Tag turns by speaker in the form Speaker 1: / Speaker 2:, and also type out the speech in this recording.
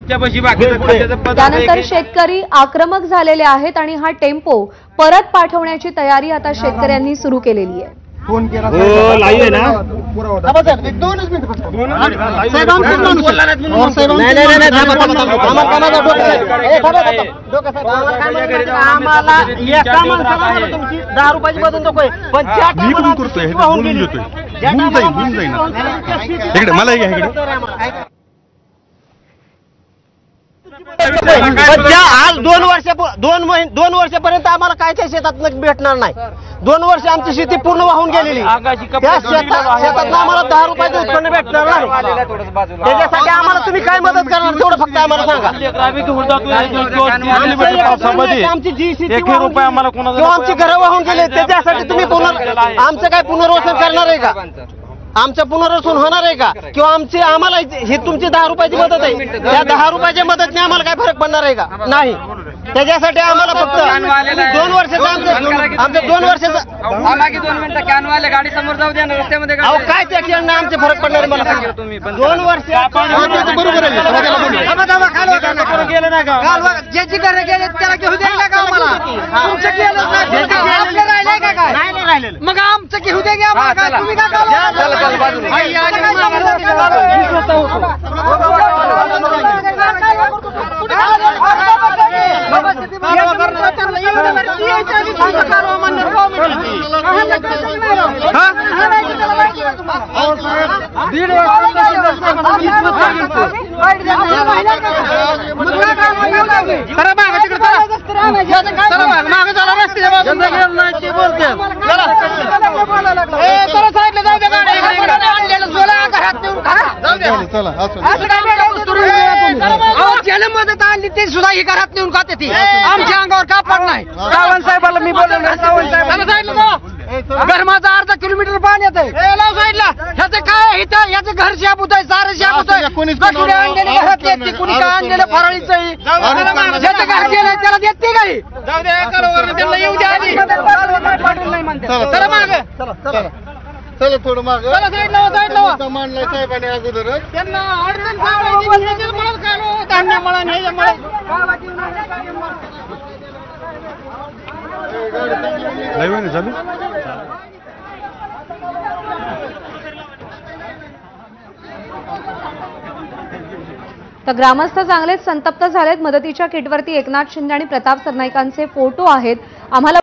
Speaker 1: त्यानंतर शेतकरी आक्रमक झालेले आहेत आणि हा टेम्पो परत पाठवण्याची तयारी आता शेतकऱ्यांनी सुरू केलेली आहे।
Speaker 2: फोन केला
Speaker 3: लाईव्ह आहे ना
Speaker 4: आम्हाला एका माणसाला तुमची 10 रुपयाची मदत नकोय पण त्या
Speaker 2: मी करतोय बोलून घेतोय होऊन जाईल इकडे मला इकडे
Speaker 4: आज 2 वर्षापर्यंत आम्हाला काय त्या शेतात भेटणार नाही। 2 वर्ष आमची शेती पूर्ण वाहून गेलेली, त्या शेतात आम्हाला 10 रुपयाचं उत्पन्न भेटणार नाही। त्याच्यासाठी आम्हाला तुम्ही काय मदत करणार तेवढं फक्त आम्हाला सांगा। आमची जी शेती किंवा आमची घरं वाहून गेले त्याच्यासाठी तुम्ही आमचं काय पुनर्वसन करणार आहे का? आमचं पुनर्वसन होणार आहे का? किंवा आम्हाला ही तुमची 10 रुपयाची मदत आहे, त्या 10 रुपयाच्या मदतने आम्हाला काय फरक पडणार आहे का? नाही। त्याच्यासाठी आम्हाला फक्त 2 वर्षाचं आमचं 2 वर्षाचं
Speaker 5: 2 मिनिटं कॅनवाले गाडी समोर जाऊ द्या ना रस्त्यामध्ये
Speaker 4: काय त्या आमचे फरक पडणार आहे मला सांगा। 2 वर्ष
Speaker 2: बरोबर आहे
Speaker 4: ज्याची घरं गेले त्याला घेऊ द्यायला का आम्हाला? तुमचं केलं राहिलंय का काय? मग आमचं घेऊ द्या आम्हाला, तुम्ही काय मदत आणली ते सुद्धा ही घरात नेऊन खाते ती आमच्या अंगावर का पड नाही। सावंत साहेबाला मी बोललो घर माझं अर्धा किलोमीटर पाण्यात आहे साईडला, ह्याचं काय इथं याचं घर शाबूत आहे, सारं शाबूत आहे। कुणी आणलेले घरात येते, कुणी काय आणलेलं फराळीचं ज्याचं घर गेलं त्याला देते काही येऊ द्या आधी
Speaker 2: चला थोडं माग मानलाय साहेबांनी अगोदर
Speaker 4: त्यांना अडचण धान्यामुळे
Speaker 2: चालू
Speaker 1: तर ग्रामस्थ चांगलेच संतप्त झालेत। मदतीच्या किटवरती एकनाथ शिंदे आणि प्रताप सरनाईकांचे फोटो आहेत। आम्हाला